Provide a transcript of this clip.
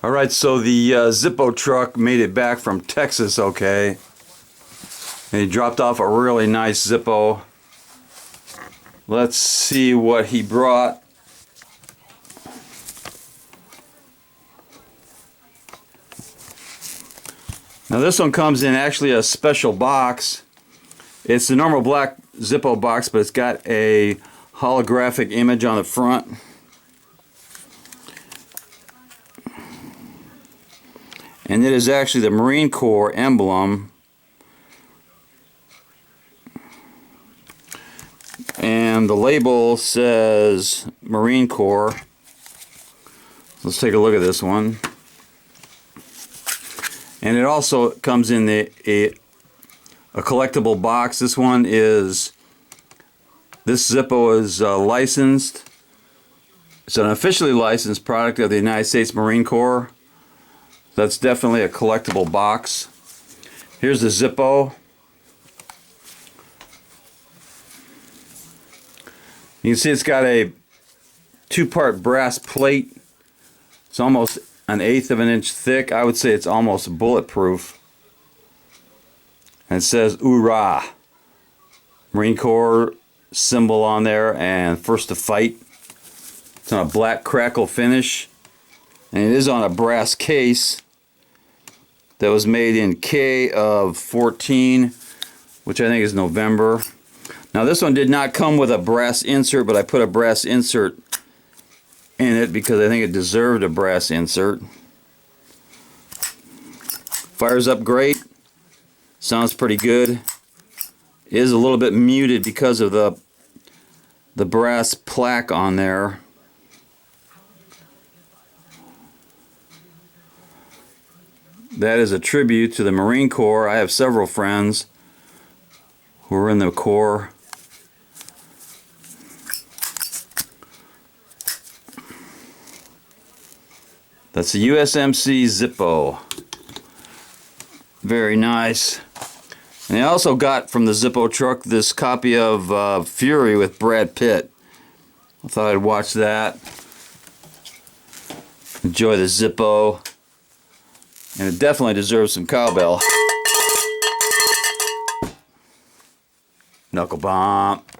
Alright, so the Zippo truck made it back from Texas okay. And he dropped off a really nice Zippo. Let's see what he brought. Now this one comes in actually a special box. It's the normal black Zippo box, but it's got a holographic image on the front. And it is actually the Marine Corps emblem. And the label says Marine Corps. Let's take a look at this one. And it also comes in a collectible box. This Zippo is licensed. It's an officially licensed product of the United States Marine Corps. That's definitely a collectible box. Here's the Zippo. You can see it's got a two-part brass plate. It's almost an 1/8 of an inch thick. I would say it's almost bulletproof. And it says OORAH. Marine Corps symbol on there and first to fight. It's on a black crackle finish. And it is on a brass case that was made in K of 14, which I think is November. Now this one did not come with a brass insert, but I put a brass insert in it because I think it deserved a brass insert. Fires up great. Sounds pretty good. It is a little bit muted because of the brass plaque on there. That is a tribute to the Marine Corps. I have several friends who are in the Corps. That's the USMC Zippo. Very nice. And I also got from the Zippo truck this copy of Fury with Brad Pitt. I thought I'd watch that. Enjoy the Zippo. And it definitely deserves some cowbell. Knuckle bump.